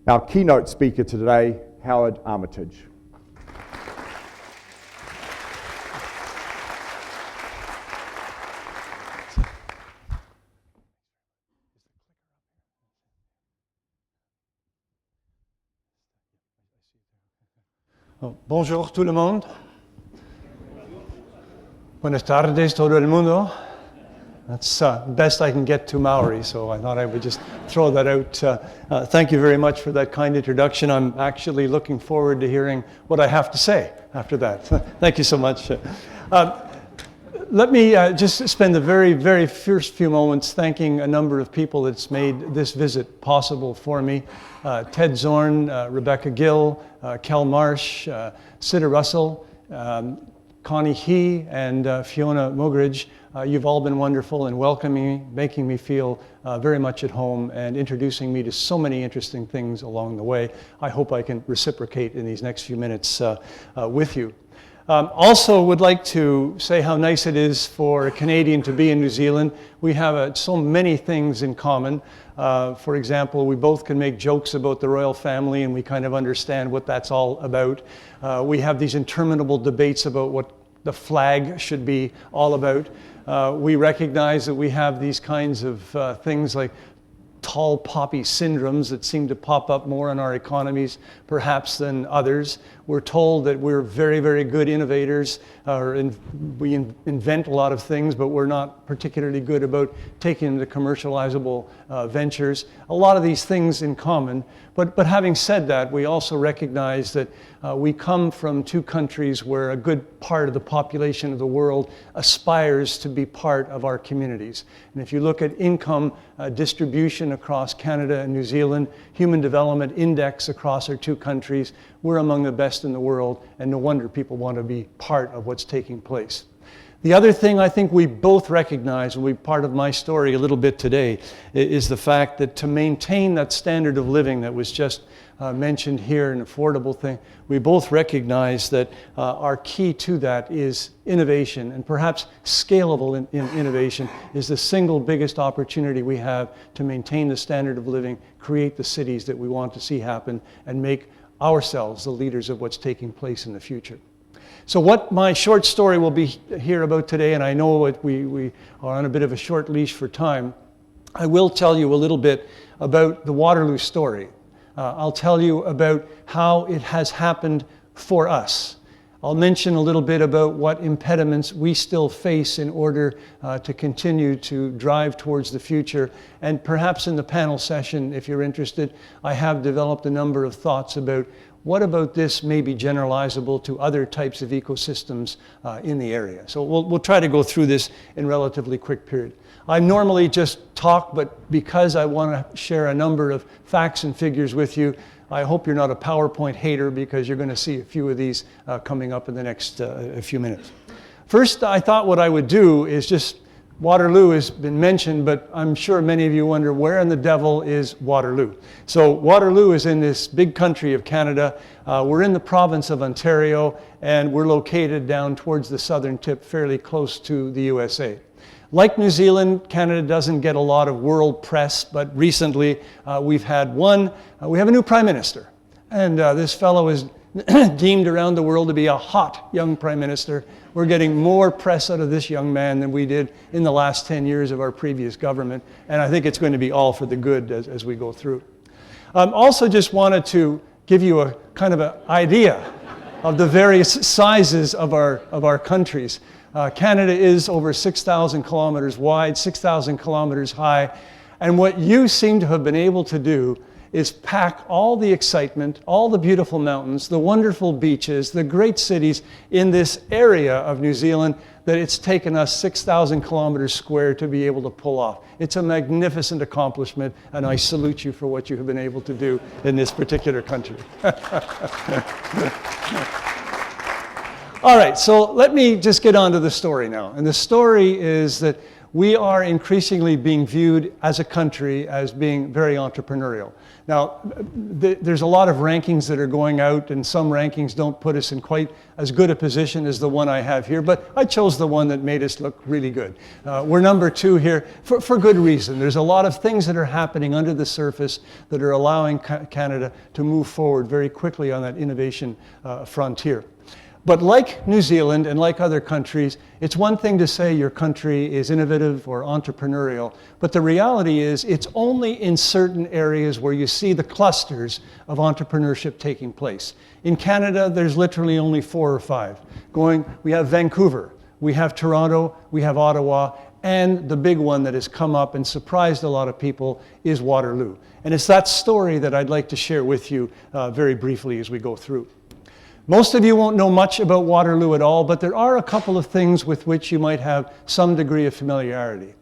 our keynote speaker today, Howard Armitage. Bonjour tout le monde. Buenas tardes todo el mundo. That's best I can get to Maori, so I thought I would just throw that out. Thank you very much for that kind introduction. I'm actually looking forward to hearing what I have to say after that. Thank you so much. Let me just spend the very first few moments thanking a number of people that's made this visit possible for me. Ted Zorn, Rebecca Gill, Kel Marsh, Sida Russell, Connie He, and Fiona Mugridge. You've all been wonderful in welcoming me, making me feel very much at home, and introducing me to so many interesting things along the way. I hope I can reciprocate in these next few minutes with you. Also would like to say how nice it is for a Canadian to be in New Zealand. We have so many things in common. For example, we both can make jokes about the royal family, and we kind of understand what that's all about. We have these interminable debates about what the flag should be all about. We recognize that we have these kinds of things like tall poppy syndromes that seem to pop up more in our economies perhaps than others. We're told that we're very good innovators, we invent a lot of things, but we're not particularly good about taking them to commercializable ventures. A lot of these things in common, but having said that, we also recognize that we come from two countries where a good part of the population of the world aspires to be part of our communities. And if you look at income distribution across Canada and New Zealand, human development index across our two countries, we're among the best in the world, and no wonder people want to be part of what's taking place. The other thing I think we both recognize, and will be part of my story a little bit today, is the fact that to maintain that standard of living that was just mentioned here, an affordable thing, we both recognize that our key to that is innovation, and perhaps scalable innovation is the single biggest opportunity we have to maintain the standard of living, create the cities that we want to see happen, and make ourselves the leaders of what's taking place in the future. So what my short story will be here about today, and I know that we are on a bit of a short leash for time, I will tell you a little bit about the Waterloo story. I'll tell you about how it has happened for us. I'll mention a little bit about what impediments we still face in order to continue to drive towards the future. And perhaps in the panel session, if you're interested, I have developed a number of thoughts about what about this may be generalizable to other types of ecosystems in the area. So we'll try to go through this in relatively quick period. I normally just talk, but because I want to share a number of facts and figures with you, I hope you're not a PowerPoint hater, because you're going to see a few of these coming up in the next few minutes. First, I thought what I would do is just, Waterloo has been mentioned, but I'm sure many of you wonder, where in the devil is Waterloo? So Waterloo is in this big country of Canada. We're in the province of Ontario, and we're located down towards the southern tip, fairly close to the USA. Like New Zealand, Canada doesn't get a lot of world press, but recently we have a new Prime Minister. And this fellow is deemed around the world to be a hot young Prime Minister. We're getting more press out of this young man than we did in the last 10 years of our previous government. And I think it's going to be all for the good as we go through. Also just wanted to give you a kind of an idea of the various sizes of our countries. Canada is over 6,000 kilometers wide, 6,000 kilometers high, and what you seem to have been able to do is pack all the excitement, all the beautiful mountains, the wonderful beaches, the great cities in this area of New Zealand that it's taken us 6,000 kilometers square to be able to pull off. It's a magnificent accomplishment, and I salute you for what you have been able to do in this particular country. All right, so let me just get on to the story now. And the story is that we are increasingly being viewed as a country as being very entrepreneurial. Now, there's a lot of rankings that are going out, and some rankings don't put us in quite as good a position as the one I have here, but I chose the one that made us look really good. We're number 2 here for good reason. There's a lot of things that are happening under the surface that are allowing Canada to move forward very quickly on that innovation frontier. But like New Zealand and like other countries, it's one thing to say your country is innovative or entrepreneurial, but the reality is it's only in certain areas where you see the clusters of entrepreneurship taking place. In Canada, there's literally only 4 or 5. We have Vancouver, we have Toronto, we have Ottawa, and the big one that has come up and surprised a lot of people is Waterloo. And it's that story that I'd like to share with you very briefly as we go through. Most of you won't know much about Waterloo at all, but there are a couple of things with which you might have some degree of familiarity.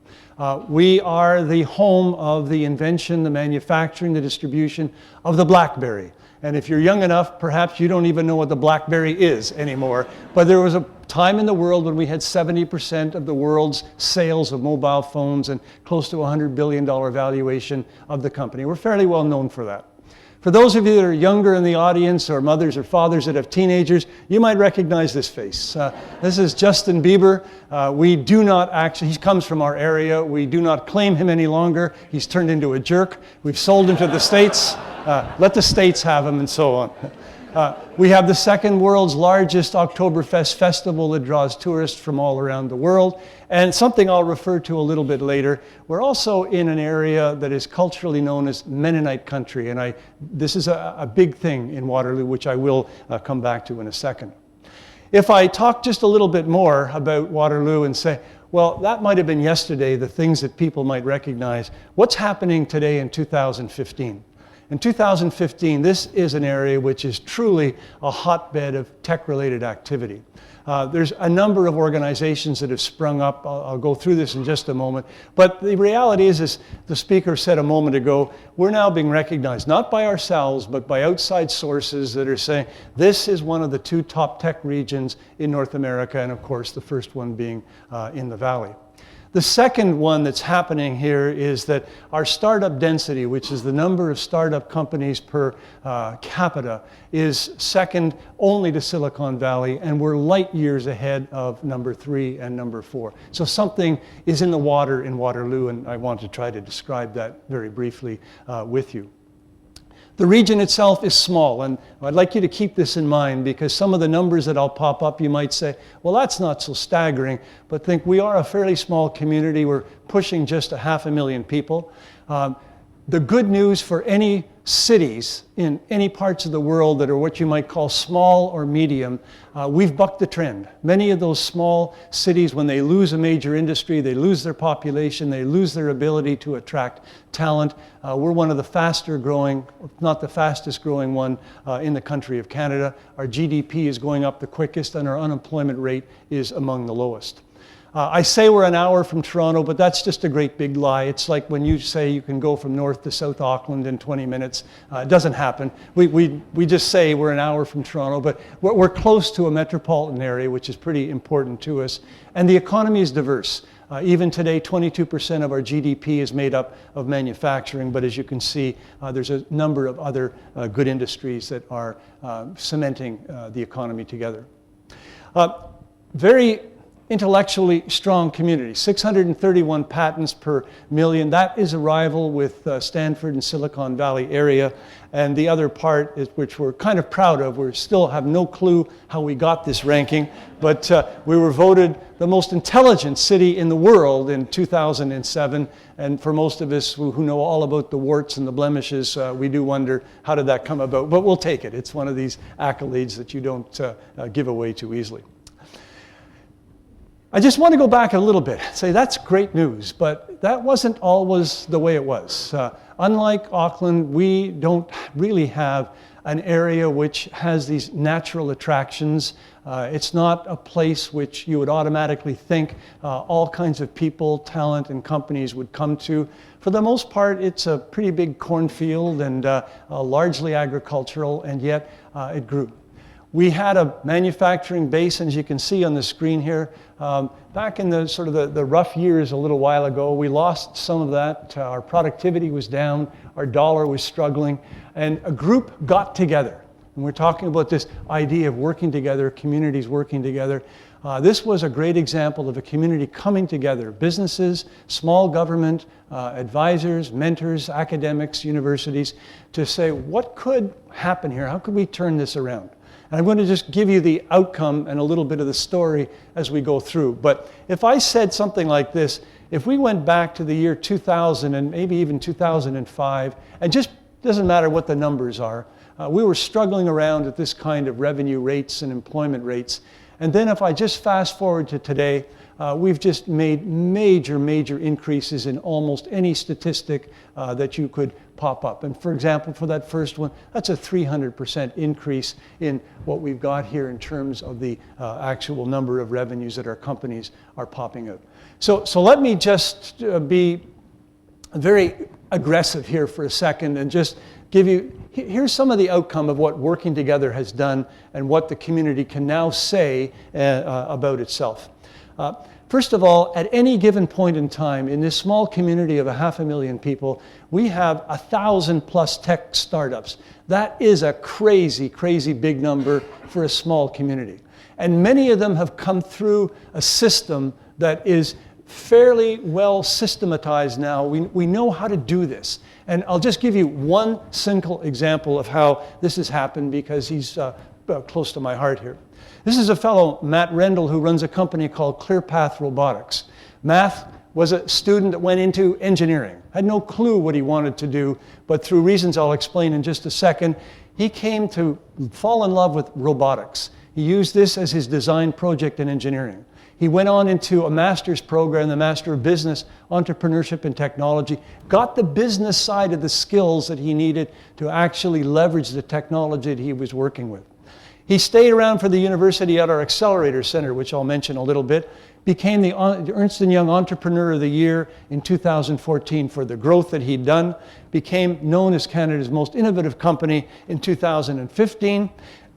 We are the home of the invention, the manufacturing, the distribution of the BlackBerry. And if you're young enough, perhaps you don't even know what the BlackBerry is anymore. But there was a time in the world when we had 70% of the world's sales of mobile phones and close to $100 billion valuation of the company. We're fairly well known for that. For those of you that are younger in the audience, or mothers or fathers that have teenagers, you might recognize this face. This is Justin Bieber. He comes from our area. We do not claim him any longer. He's turned into a jerk. We've sold him to the States. Let the States have him, and so on. We have the second world's largest Oktoberfest festival that draws tourists from all around the world. And something I'll refer to a little bit later, we're also in an area that is culturally known as Mennonite country. And this is a big thing in Waterloo, which I will come back to in a second. If I talk just a little bit more about Waterloo and say, well, that might have been yesterday, the things that people might recognize, what's happening today in 2015? In 2015, this is an area which is truly a hotbed of tech-related activity. There's a number of organizations that have sprung up. I'll go through this in just a moment. But the reality is, as the speaker said a moment ago, we're now being recognized, not by ourselves, but by outside sources that are saying this is one of the 2 top tech regions in North America, and of course, the first one being in the Valley. The second one that's happening here is that our startup density, which is the number of startup companies per capita, is second only to Silicon Valley, and we're light years ahead of number 3 and number 4. So something is in the water in Waterloo, and I want to try to describe that very briefly with you. The region itself is small, and I'd like you to keep this in mind because some of the numbers that I'll pop up, you might say, well, that's not so staggering, but think we are a fairly small community. We're pushing just 500,000 people. The good news for any cities in any parts of the world that are what you might call small or medium, we've bucked the trend. Many of those small cities, when they lose a major industry, they lose their population, they lose their ability to attract talent. We're one of the faster growing, if not the fastest growing one in the country of Canada. Our GDP is going up the quickest, and our unemployment rate is among the lowest. I say we're an hour from Toronto, but that's just a great big lie. It's like when you say you can go from North to South Auckland in 20 minutes. It doesn't happen. We just say we're an hour from Toronto, but we're close to a metropolitan area, which is pretty important to us. And the economy is diverse. Even today, 22% of our GDP is made up of manufacturing, but as you can see, there's a number of other good industries that are cementing the economy together. Very intellectually strong community, 631 patents per million. That is a rival with Stanford and Silicon Valley area. And the other part, which we're kind of proud of, we still have no clue how we got this ranking, but we were voted the most intelligent city in the world in 2007. And for most of us who know all about the warts and the blemishes, we do wonder, how did that come about? But we'll take it. It's one of these accolades that you don't give away too easily. I just want to go back a little bit, say that's great news, but that wasn't always the way it was. Unlike Auckland, we don't really have an area which has these natural attractions. It's not a place which you would automatically think all kinds of people, talent, and companies would come to. For the most part, it's a pretty big cornfield and largely agricultural, and yet it grew. We had a manufacturing base, and as you can see on the screen here, back in the sort of the rough years a little while ago, we lost some of that. Our productivity was down, our dollar was struggling, and a group got together. And we're talking about this idea of working together, communities working together. This was a great example of a community coming together, businesses, small government, advisors, mentors, academics, universities, to say, what could happen here? How could we turn this around? And I'm going to just give you the outcome and a little bit of the story as we go through. But if I said something like this, if we went back to the year 2000 and maybe even 2005, and just doesn't matter what the numbers are, we were struggling around at this kind of revenue rates and employment rates. And then if I just fast forward to today, we've just made major increases in almost any statistic that you could pop up. And for example, for that first one, that's a 300% increase in what we've got here in terms of the actual number of revenues that our companies are popping out. So let me just be very aggressive here for a second and just give you, here's some of the outcome of what working together has done and what the community can now say about itself. First of all, at any given point in time, in this small community of 500,000 people, we have 1,000+ tech startups. That is a crazy big number for a small community. And many of them have come through a system that is fairly well systematized now. We know how to do this. And I'll just give you one single example of how this has happened because he's close to my heart here. This is a fellow, Matt Rendell, who runs a company called ClearPath Robotics. Matt was a student that went into engineering, had no clue what he wanted to do, but through reasons I'll explain in just a second, he came to fall in love with robotics. He used this as his design project in engineering. He went on into a master's program, the Master of Business, Entrepreneurship and Technology, got the business side of the skills that he needed to actually leverage the technology that he was working with. He stayed around for the university at our Accelerator Center, which I'll mention a little bit, became the Ernst & Young Entrepreneur of the Year in 2014 for the growth that he'd done, became known as Canada's most innovative company in 2015,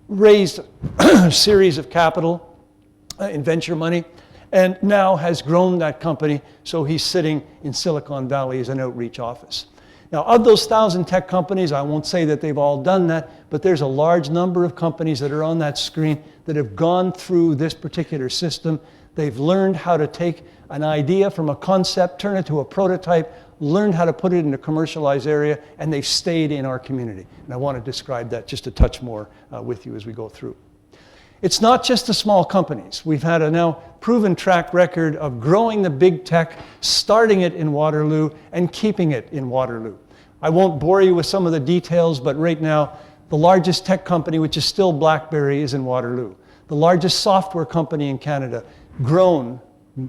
raised a series of capital in venture money, and now has grown that company, so he's sitting in Silicon Valley as an outreach office. Now, of those 1,000 tech companies, I won't say that they've all done that, but there's a large number of companies that are on that screen that have gone through this particular system. They've learned how to take an idea from a concept, turn it to a prototype, learned how to put it in a commercialized area, and they've stayed in our community. And I want to describe that just a touch more with you as we go through. It's not just the small companies. We've had a now proven track record of growing the big tech, starting it in Waterloo and keeping it in Waterloo. I won't bore you with some of the details, but right now, the largest tech company, which is still BlackBerry, is in Waterloo. The largest software company in Canada, grown,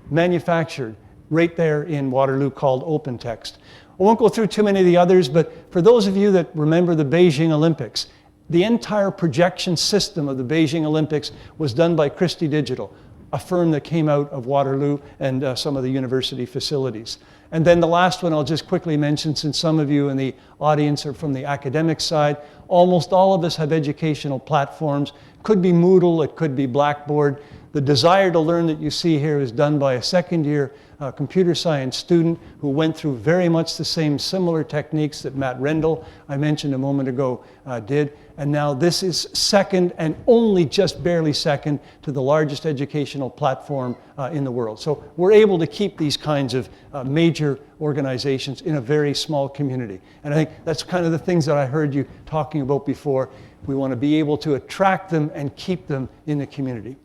manufactured, right there in Waterloo, called OpenText. I won't go through too many of the others, but for those of you that remember the Beijing Olympics, the entire projection system of the Beijing Olympics was done by Christie Digital, a firm that came out of Waterloo and some of the university facilities. And then the last one I'll just quickly mention, since some of you in the audience are from the academic side, almost all of us have educational platforms. It could be Moodle, it could be Blackboard. The desire to learn that you see here is done by a second-year computer science student who went through very much the same similar techniques that Matt Rendell, I mentioned a moment ago, did. And now this is second and only just barely second to the largest educational platform in the world. So we're able to keep these kinds of major organizations in a very small community. And I think that's kind of the things that I heard you talking about before. We want to be able to attract them and keep them in the community.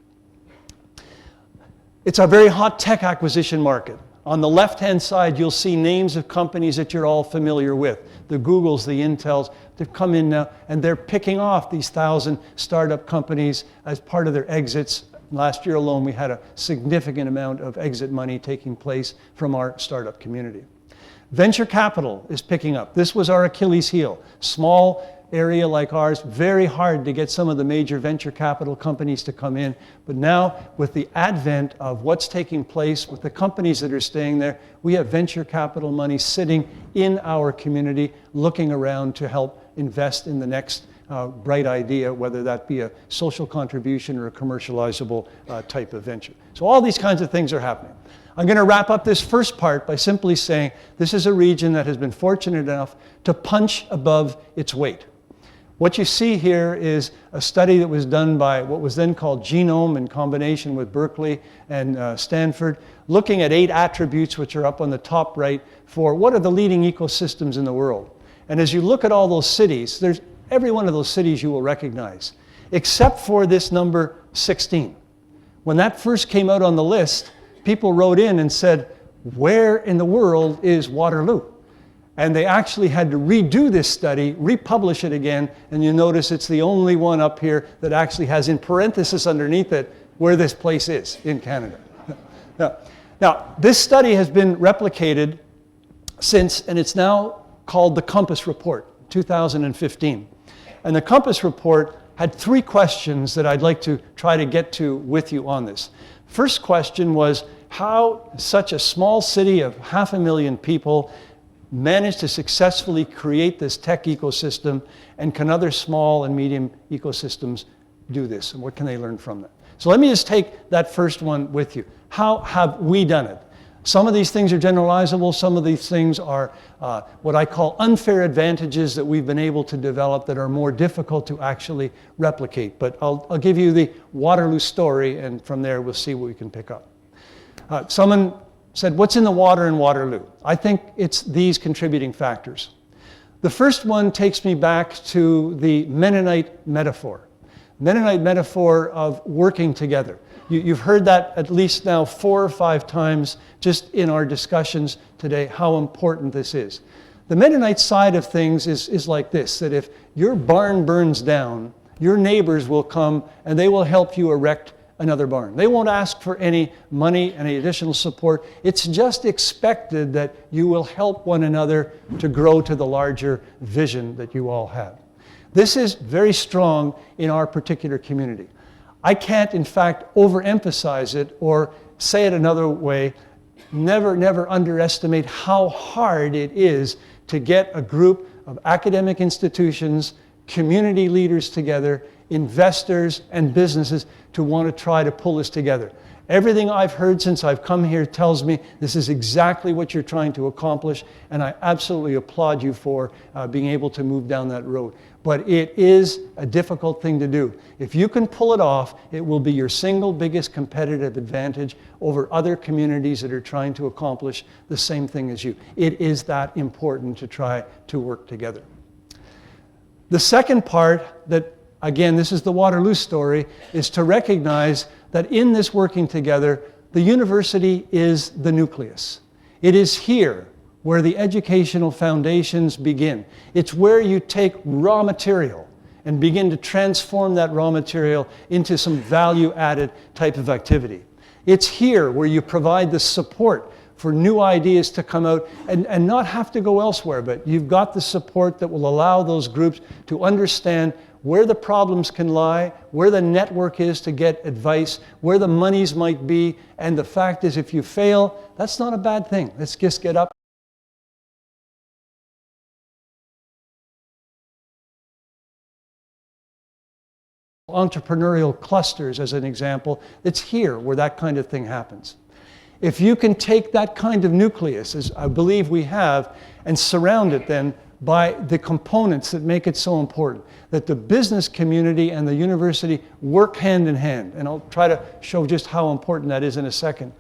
It's a very hot tech acquisition market. On the left-hand side, you'll see names of companies that you're all familiar with. The Googles, the Intels, they've come in now, and they're picking off these 1,000 startup companies as part of their exits. Last year alone, we had a significant amount of exit money taking place from our startup community. Venture capital is picking up. This was our Achilles heel. Small area like ours, very hard to get some of the major venture capital companies to come in. But now, with the advent of what's taking place with the companies that are staying there, we have venture capital money sitting in our community, looking around to help invest in the next bright idea, whether that be a social contribution or a commercializable type of venture. So all these kinds of things are happening. I'm going to wrap up this first part by simply saying this is a region that has been fortunate enough to punch above its weight. What you see here is a study that was done by what was then called Genome in combination with Berkeley and Stanford, looking at 8 attributes which are up on the top right for what are the leading ecosystems in the world. And as you look at all those cities, there's every one of those cities you will recognize, except for this number 16. When that first came out on the list, people wrote in and said, where in the world is Waterloo? And they actually had to redo this study, republish it again, and you notice it's the only one up here that actually has in parenthesis underneath it where this place is in Canada. Now, this study has been replicated since, and it's now called the Compass Report, 2015. And the Compass Report had 3 questions that I'd like to try to get to with you on this. First question was how such a small city of 500,000 people managed to successfully create this tech ecosystem, and can other small and medium ecosystems do this, and what can they learn from that? So let me just take that first one with you. How have we done it? Some of these things are generalizable, some of these things are what I call unfair advantages that we've been able to develop that are more difficult to actually replicate. But I'll give you the Waterloo story, and from there we'll see what we can pick up. Someone said, what's in the water in Waterloo? I think it's these contributing factors. The first one takes me back to the Mennonite metaphor. Mennonite metaphor of working together. You've heard that at least now 4 or 5 times just in our discussions today, how important this is. The Mennonite side of things is like this, that if your barn burns down, your neighbors will come and they will help you erect another barn. They won't ask for any money, any additional support. It's just expected that you will help one another to grow to the larger vision that you all have. This is very strong in our particular community. I can't, in fact, overemphasize it or say it another way. Never underestimate how hard it is to get a group of academic institutions, community leaders together, investors and businesses to want to try to pull this together. Everything I've heard since I've come here tells me this is exactly what you're trying to accomplish, and I absolutely applaud you for being able to move down that road. But it is a difficult thing to do. If you can pull it off, it will be your single biggest competitive advantage over other communities that are trying to accomplish the same thing as you. It is that important to try to work together. The second part that, again, this is the Waterloo story, is to recognize that in this working together, the university is the nucleus. It is here where the educational foundations begin. It's where you take raw material and begin to transform that raw material into some value-added type of activity. It's here where you provide the support for new ideas to come out and not have to go elsewhere, but you've got the support that will allow those groups to understand where the problems can lie, where the network is to get advice, where the monies might be, and the fact is if you fail, that's not a bad thing. Let's just get up. Entrepreneurial clusters, as an example, it's here where that kind of thing happens. If you can take that kind of nucleus, as I believe we have, and surround it then by the components that make it so important, that the business community and the university work hand in hand, and I'll try to show just how important that is in a second.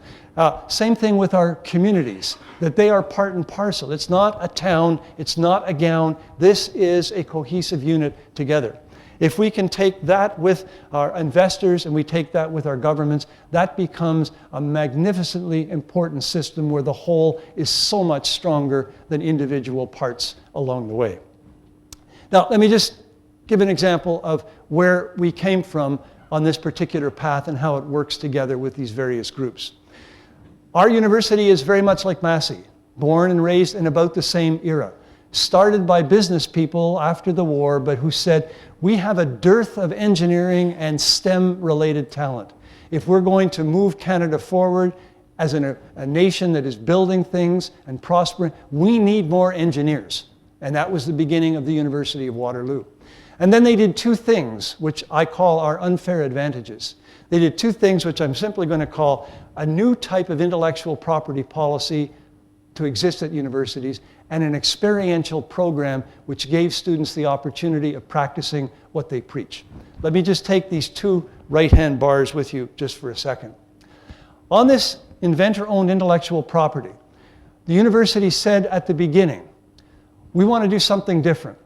Same thing with our communities, that they are part and parcel. It's not a town, it's not a gown, this is a cohesive unit together. If we can take that with our investors and we take that with our governments, that becomes a magnificently important system where the whole is so much stronger than individual parts along the way. Now, let me just give an example of where we came from on this particular path and how it works together with these various groups. Our university is very much like Massey, born and raised in about the same era. Started by business people after the war, but who said, we have a dearth of engineering and STEM-related talent. If we're going to move Canada forward as a nation that is building things and prospering, we need more engineers. And that was the beginning of the University of Waterloo. And then they did two things, which I call our unfair advantages. They did two things which I'm simply going to call a new type of intellectual property policy to exist at universities, and an experiential program which gave students the opportunity of practicing what they preach. Let me just take these two right-hand bars with you just for a second. On this inventor-owned intellectual property, the university said at the beginning, we want to do something different.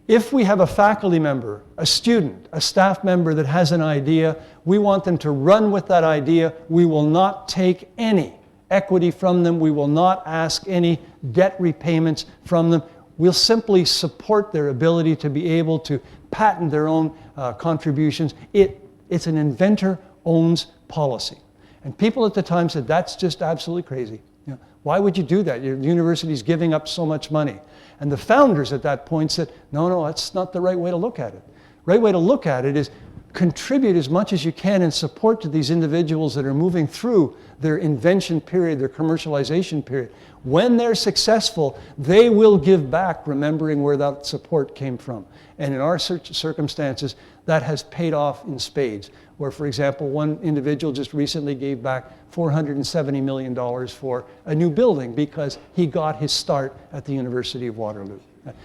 If we have a faculty member, a student, a staff member that has an idea, we want them to run with that idea. We will not take any equity from them. We will not ask any debt repayments from them. We'll simply support their ability to be able to patent their own contributions. It's an inventor owns policy. And people at the time said, that's just absolutely crazy. You know, why would you do that? Your university's giving up so much money. And the founders at that point said, no, that's not the right way to look at it. The right way to look at it is contribute as much as you can in support to these individuals that are moving through their invention period, their commercialization period. When they're successful, they will give back, remembering where that support came from. And in our circumstances, that has paid off in spades. Where, for example, one individual just recently gave back $470 million for a new building because he got his start at the University of Waterloo.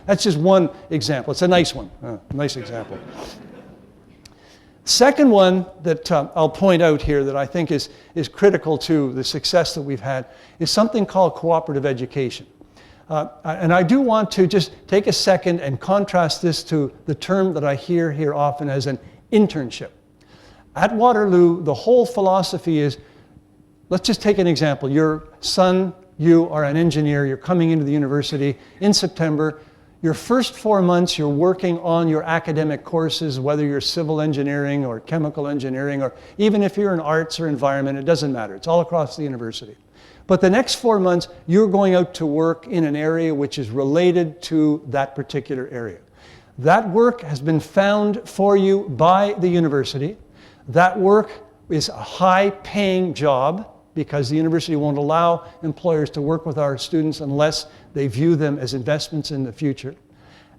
That's just one example. It's a nice one, nice example. Second one that I'll point out here that I think is critical to the success that we've had is something called cooperative education. And I do want to just take a second and contrast this to the term that I hear here often as an internship. At Waterloo, the whole philosophy is, let's just take an example. Your son, you are an engineer, you're coming into the university in September. Your first 4 months, you're working on your academic courses, whether you're civil engineering or chemical engineering, or even if you're in arts or environment, it doesn't matter. It's all across the university. But the next 4 months, you're going out to work in an area which is related to that particular area. That work has been found for you by the university. That work is a high-paying job because the university won't allow employers to work with our students unless they view them as investments in the future.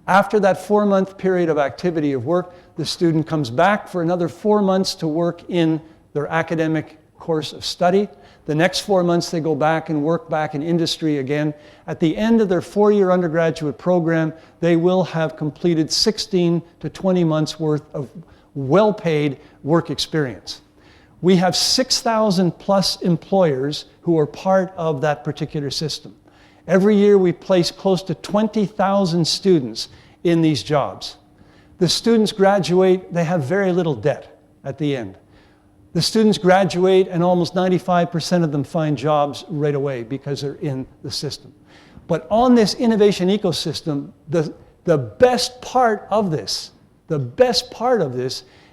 After that 4-month period of activity of work, the student comes back for another 4 months to work in their academic course of study. The next 4 months, they go back and work back in industry again. At the end of their 4-year undergraduate program, they will have completed 16 to 20 months worth of well-paid work experience. We have 6,000 plus employers who are part of that particular system. Every year we place close to 20,000 students in these jobs. The students graduate, they have very little debt at the end. The students graduate and almost 95% of them find jobs right away because they're in the system. But on this innovation ecosystem, the best part of this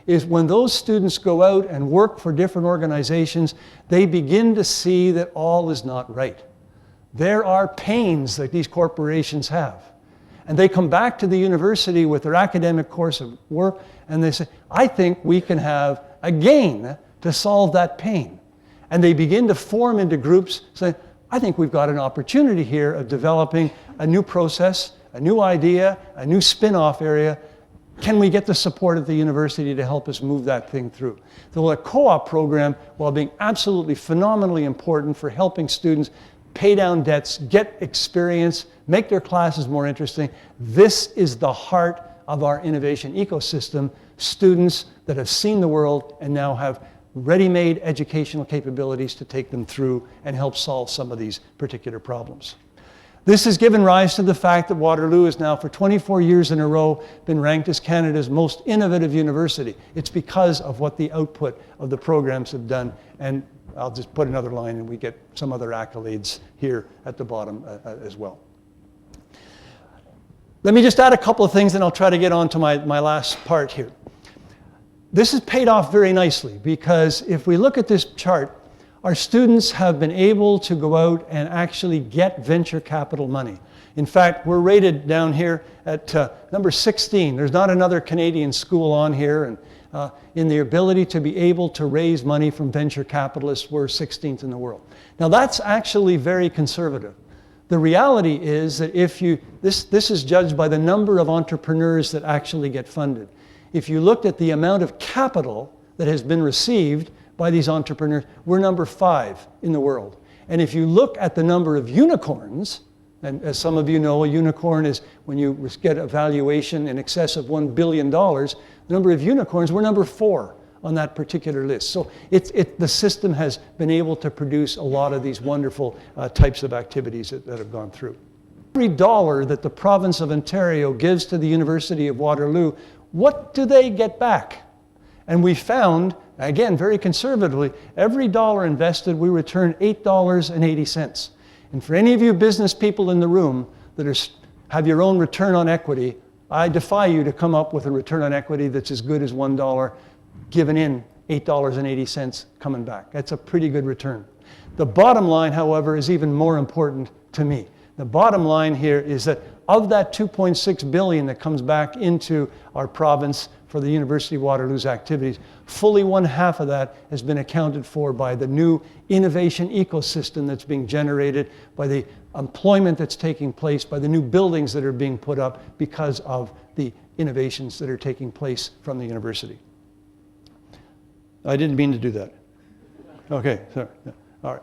is when those students go out and work for different organizations, they begin to see that all is not right. There are pains that these corporations have. And they come back to the university with their academic course of work, and they say, I think we can have a gain to solve that pain. And they begin to form into groups saying, I think we've got an opportunity here of developing a new process, a new idea, a new spin-off area. Can we get the support of the university to help us move that thing through? The co-op program, while being absolutely phenomenally important for helping students pay down debts, get experience, make their classes more interesting, this is the heart of our innovation ecosystem. Students that have seen the world and now have ready-made educational capabilities to take them through and help solve some of these particular problems. This has given rise to the fact that Waterloo has now for 24 years in a row been ranked as Canada's most innovative university. It's because of what the output of the programs have done. And I'll just put another line and we get some other accolades here at the bottom as well. Let me just add a couple of things and I'll try to get on to my last part here. This has paid off very nicely because if we look at this chart, our students have been able to go out and actually get venture capital money. In fact, we're rated down here at number 16. There's not another Canadian school on here, and in the ability to be able to raise money from venture capitalists, we're 16th in the world. Now that's actually very conservative. The reality is that this is judged by the number of entrepreneurs that actually get funded. If you looked at the amount of capital that has been received by these entrepreneurs, we're number 5 in the world. And if you look at the number of unicorns, and as some of you know, a unicorn is when you get a valuation in excess of $1 billion, the number of unicorns, we're number 4 on that particular list. So the system has been able to produce a lot of these wonderful types of activities that have gone through. Every dollar that the province of Ontario gives to the University of Waterloo, what do they get back? And we found, again, very conservatively, every dollar invested, we return $8.80. And for any of you business people in the room that have your own return on equity, I defy you to come up with a return on equity that's as good as $1 given in, $8.80 coming back. That's a pretty good return. The bottom line, however, is even more important to me. The bottom line here is that of that $2.6 billion that comes back into our province for the University of Waterloo's activities, fully 1/2 of that has been accounted for by the new innovation ecosystem that's being generated, by the employment that's taking place, by the new buildings that are being put up because of the innovations that are taking place from the university. I didn't mean to do that. Okay, sorry. Yeah. All right.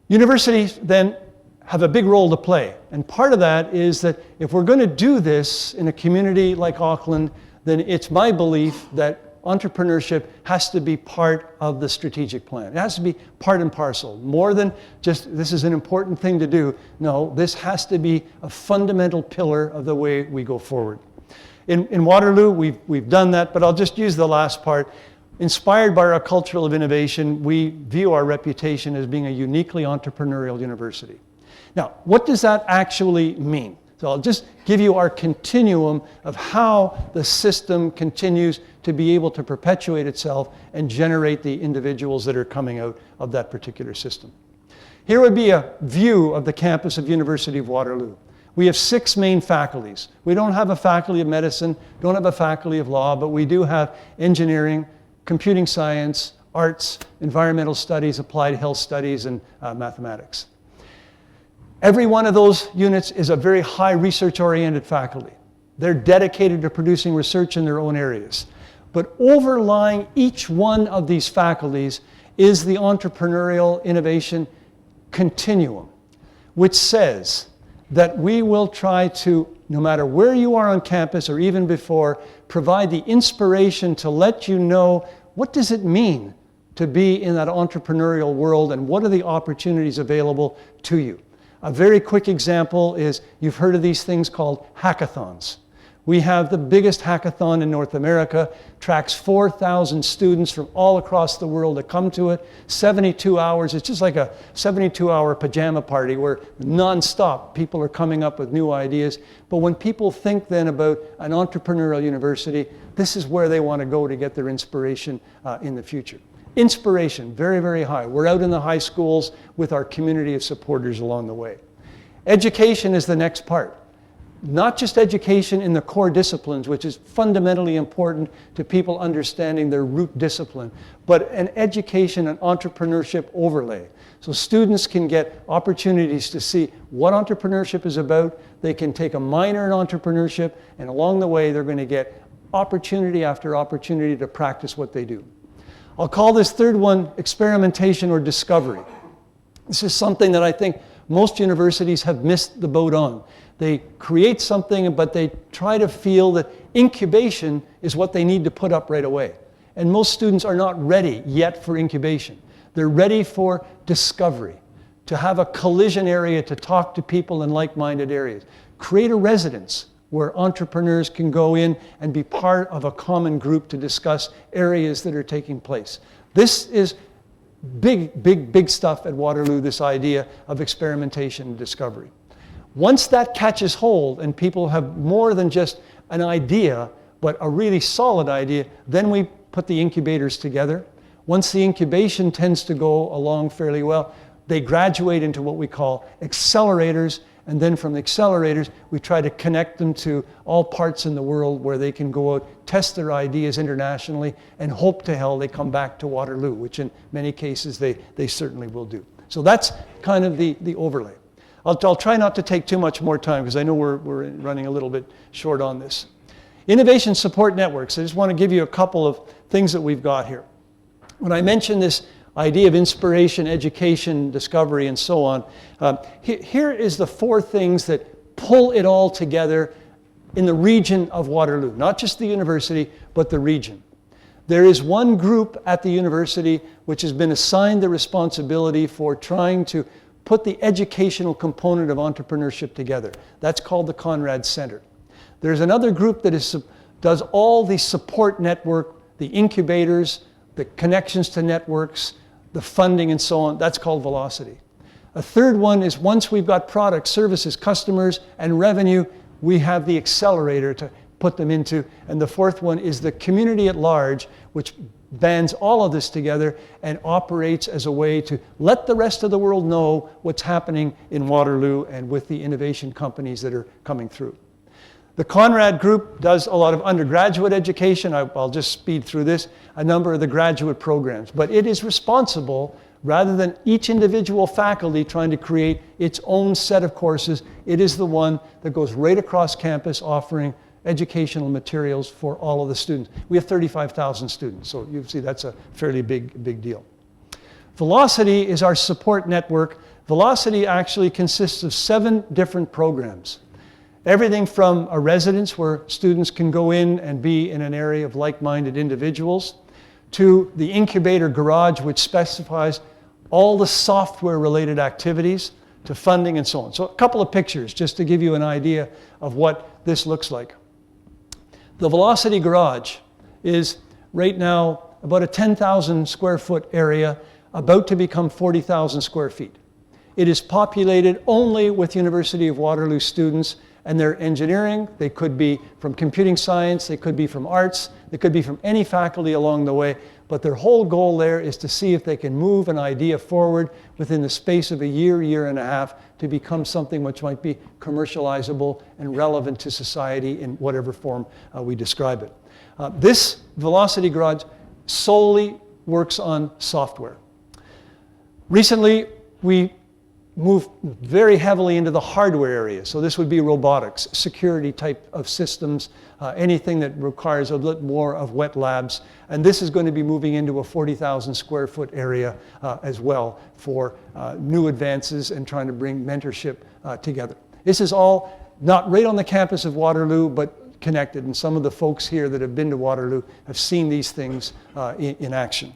Universities then have a big role to play. And part of that is that if we're going to do this in a community like Auckland, then it's my belief that entrepreneurship has to be part of the strategic plan. It has to be part and parcel. More than just, this is an important thing to do. No, this has to be a fundamental pillar of the way we go forward. In Waterloo, we've done that, but I'll just use the last part. Inspired by our culture of innovation, we view our reputation as being a uniquely entrepreneurial university. Now, what does that actually mean? So I'll just give you our continuum of how the system continues to be able to perpetuate itself and generate the individuals that are coming out of that particular system. Here would be a view of the campus of University of Waterloo. We have 6 main faculties. We don't have a faculty of medicine, don't have a faculty of law, but we do have engineering, computing science, arts, environmental studies, applied health studies, and mathematics. Every one of those units is a very high research-oriented faculty. They're dedicated to producing research in their own areas. But overlying each one of these faculties is the entrepreneurial innovation continuum, which says that we will try to, no matter where you are on campus or even before, provide the inspiration to let you know what does it mean to be in that entrepreneurial world and what are the opportunities available to you. A very quick example is, you've heard of these things called hackathons. We have the biggest hackathon in North America, tracks 4,000 students from all across the world that come to it, 72 hours. It's just like a 72-hour pajama party where non-stop people are coming up with new ideas. But when people think then about an entrepreneurial university, this is where they want to go to get their inspiration in the future. Inspiration, very, very high. We're out in the high schools with our community of supporters along the way. Education is the next part. Not just education in the core disciplines, which is fundamentally important to people understanding their root discipline, but an education and entrepreneurship overlay. So students can get opportunities to see what entrepreneurship is about. They can take a minor in entrepreneurship, and along the way they're going to get opportunity after opportunity to practice what they do. I'll call this third one experimentation or discovery. This is something that I think most universities have missed the boat on. They create something, but they try to feel that incubation is what they need to put up right away. And most students are not ready yet for incubation. They're ready for discovery, to have a collision area to talk to people in like-minded areas. Create a residence where entrepreneurs can go in and be part of a common group to discuss areas that are taking place. This is big, big, big stuff at Waterloo, this idea of experimentation and discovery. Once that catches hold and people have more than just an idea, but a really solid idea, then we put the incubators together. Once the incubation tends to go along fairly well, they graduate into what we call accelerators, and then from the accelerators, we try to connect them to all parts in the world where they can go out, test their ideas internationally, and hope to hell they come back to Waterloo, which in many cases they certainly will do. So that's kind of the overlay. I'll try not to take too much more time because I know we're running a little bit short on this. Innovation support networks. I just want to give you a couple of things that we've got here. When I mentioned this idea of inspiration, education, discovery, and so on, here is the 4 things that pull it all together in the region of Waterloo. Not just the university, but the region. There is one group at the university which has been assigned the responsibility for trying to put the educational component of entrepreneurship together. That's called the Conrad Center. There's another group that does all the support network, the incubators, the connections to networks, the funding and so on. That's called Velocity. A third one is once we've got products, services, customers, and revenue, we have the Accelerator to put them into. And the fourth one is the community at large, which bands all of this together and operates as a way to let the rest of the world know what's happening in Waterloo and with the innovation companies that are coming through. The Conrad Group does a lot of undergraduate education. I'll just speed through this, a number of the graduate programs. But it is responsible, rather than each individual faculty trying to create its own set of courses, it is the one that goes right across campus offering educational materials for all of the students. We have 35,000 students, so you see that's a fairly big deal. Velocity is our support network. Velocity actually consists of 7 different programs. Everything from a residence where students can go in and be in an area of like-minded individuals, to the incubator garage, which specifies all the software-related activities, to funding and so on. So a couple of pictures just to give you an idea of what this looks like. The Velocity Garage is right now about a 10,000 square foot area, about to become 40,000 square feet. It is populated only with University of Waterloo students and their engineering. They could be from computing science, they could be from arts, they could be from any faculty along the way, but their whole goal there is to see if they can move an idea forward within the space of a year and a half to become something which might be commercializable and relevant to society in whatever form we describe it. This Velocity Garage solely works on software. Recently, we moved very heavily into the hardware area. So this would be robotics, security type of systems, anything that requires a little more of wet labs. And this is going to be moving into a 40,000 square foot area as well for new advances and trying to bring mentorship together. This is all not right on the campus of Waterloo, but connected. And some of the folks here that have been to Waterloo have seen these things in action.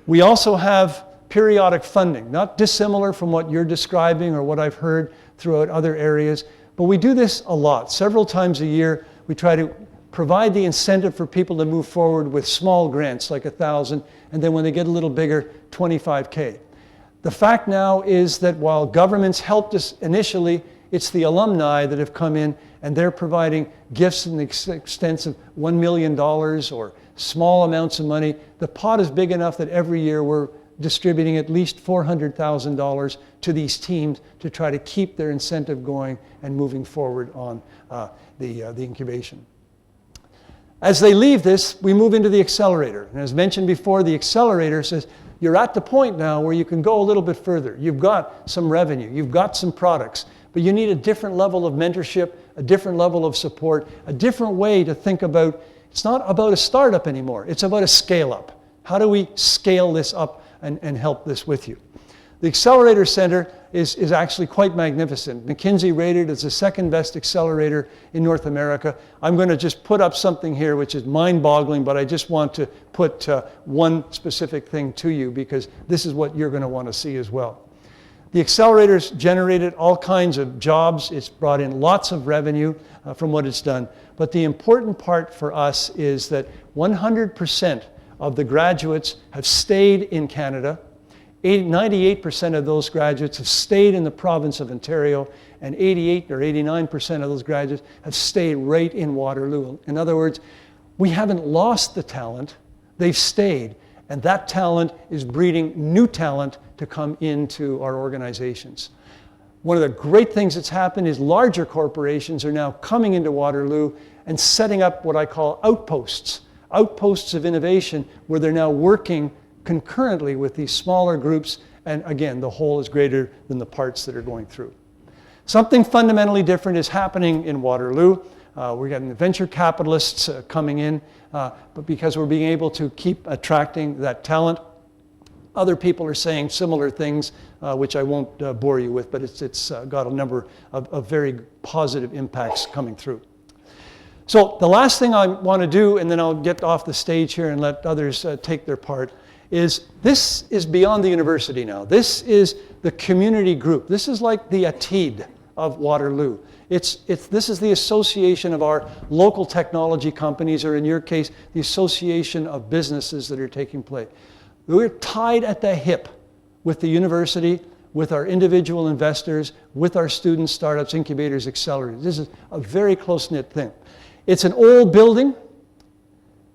We also have periodic funding, not dissimilar from what you're describing or what I've heard throughout other areas, but we do this a lot. Several times a year, we try to provide the incentive for people to move forward with small grants, like 1,000, and then when they get a little bigger, 25K. The fact now is that while governments helped us initially, it's the alumni that have come in and they're providing gifts in the extent of $1 million or small amounts of money. The pot is big enough that every year we're distributing at least $400,000 to these teams to try to keep their incentive going and moving forward on the incubation. As they leave this, we move into the Accelerator. And as mentioned before, the Accelerator says, you're at the point now where you can go a little bit further. You've got some revenue, you've got some products, but you need a different level of mentorship, a different level of support, a different way to think about, it's not about a startup anymore, it's about a scale up. How do we scale this up and help this with you? The Accelerator Center is actually quite magnificent. McKinsey rated as the second best accelerator in North America. I'm going to just put up something here which is mind-boggling, but I just want to put one specific thing to you because this is what you're going to want to see as well. The Accelerator's generated all kinds of jobs. It's brought in lots of revenue from what it's done. But the important part for us is that 100% of the graduates have stayed in Canada. 98% of those graduates have stayed in the province of Ontario, and 88 or 89% of those graduates have stayed right in Waterloo. In other words, we haven't lost the talent, they've stayed, and that talent is breeding new talent to come into our organizations. One of the great things that's happened is larger corporations are now coming into Waterloo and setting up what I call outposts of innovation, where they're now working concurrently with these smaller groups, and again, the whole is greater than the parts that are going through. Something fundamentally different is happening in Waterloo. We're getting the venture capitalists coming in, but because we're being able to keep attracting that talent, other people are saying similar things, which I won't bore you with, but it's got a number of very positive impacts coming through. So the last thing I want to do, and then I'll get off the stage here and let others take their part, is this is beyond the university now. This is the community group. This is like the ATID of Waterloo. This is the association of our local technology companies, or in your case, the association of businesses that are taking place. We're tied at the hip with the university, with our individual investors, with our students, startups, incubators, accelerators. This is a very close-knit thing. It's an old building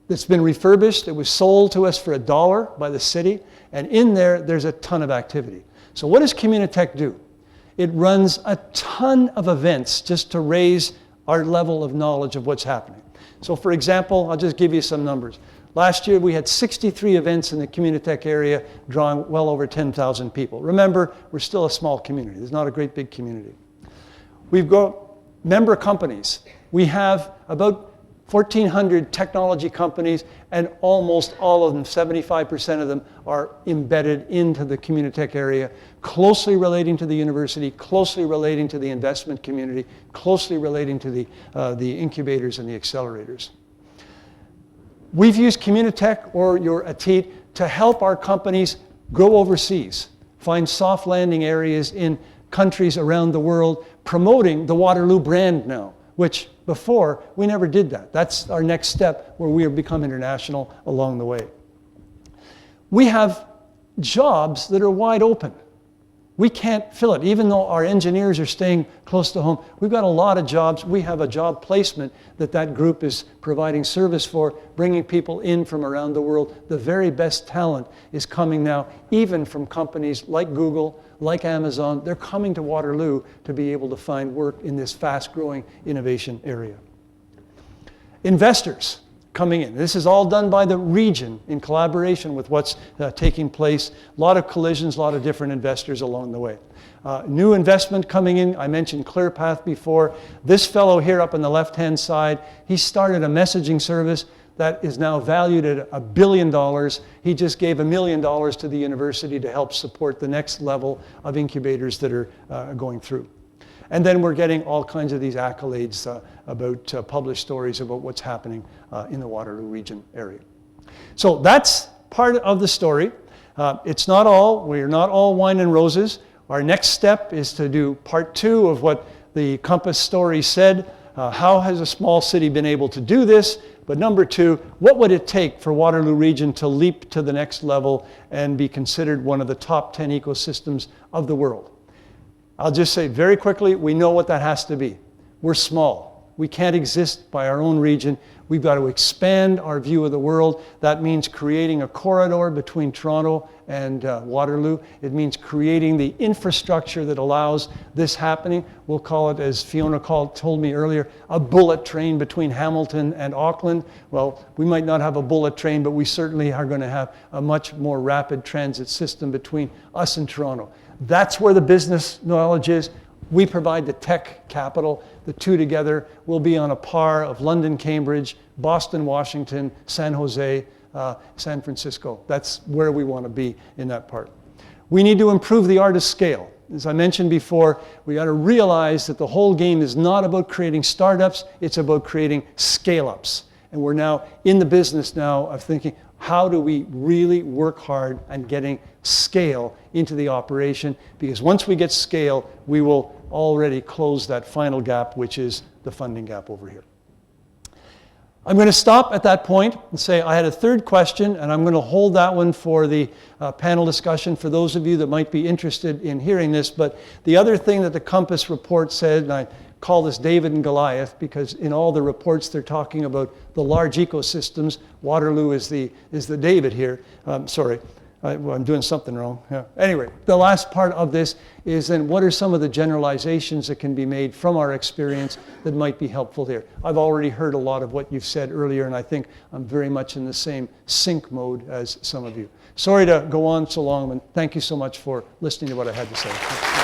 that's been refurbished. It was sold to us for $1 by the city, and in there's a ton of activity. So what does Communitech do? It runs a ton of events just to raise our level of knowledge of what's happening. So for example, I'll just give you some numbers. Last year we had 63 events in the Communitech area, drawing well over 10,000 people. Remember, we're still a small community. There's not a great big community. We've got member companies. We have about 1,400 technology companies, and almost all of them, 75% of them, are embedded into the Communitech area, closely relating to the university, closely relating to the investment community, closely relating to the incubators and the accelerators. We've used Communitech, or your ATID, to help our companies go overseas, find soft landing areas in countries around the world, promoting the Waterloo brand now, which before we never did that. That's our next step, where we have become international along the way. We have jobs that are wide open. We can't fill it. Even though our engineers are staying close to home, we've got a lot of jobs. We have a job placement that group is providing service for, bringing people in from around the world. The very best talent is coming now, even from companies like Google, like Amazon. They're coming to Waterloo to be able to find work in this fast-growing innovation area. Investors coming in. This is all done by the region in collaboration with what's taking place. A lot of collisions, a lot of different investors along the way. New investment coming in. I mentioned ClearPath before. This fellow here up on the left-hand side, he started a messaging service that is now valued at $1 billion. He just gave $1 million to the university to help support the next level of incubators that are going through. And then we're getting all kinds of these accolades about published stories about what's happening in the Waterloo region area. So that's part of the story. It's not all. We're not all wine and roses. Our next step is to do part 2 of what the Compass story said. How has a small city been able to do this? But number 2, what would it take for Waterloo region to leap to the next level and be considered one of the top 10 ecosystems of the world? I'll just say very quickly, we know what that has to be. We're small. We can't exist by our own region. We've got to expand our view of the world. That means creating a corridor between Toronto and Waterloo. It means creating the infrastructure that allows this happening. We'll call it, as Fiona told me earlier, a bullet train between Hamilton and Auckland. Well, we might not have a bullet train, but we certainly are going to have a much more rapid transit system between us and Toronto. That's where the business knowledge is. We provide the tech capital. The two together will be on a par of London, Cambridge, Boston, Washington, San Jose, San Francisco. That's where we want to be in that part. We need to improve the art of scale. As I mentioned before, we got to realize that the whole game is not about creating startups, it's about creating scale-ups. And we're now in the business now of thinking, how do we really work hard on getting scale into the operation? Because once we get scale, we will already close that final gap, which is the funding gap over here. I'm going to stop at that point and say I had a third question, and I'm going to hold that one for the panel discussion for those of you that might be interested in hearing this. But the other thing that the Compass report said, and I call this David and Goliath, because in all the reports they're talking about the large ecosystems. Waterloo is the David here. Sorry, I'm doing something wrong. Yeah. Anyway, the last part of this is then what are some of the generalizations that can be made from our experience that might be helpful here. I've already heard a lot of what you've said earlier, and I think I'm very much in the same sync mode as some of you. Sorry to go on so long, and thank you so much for listening to what I had to say.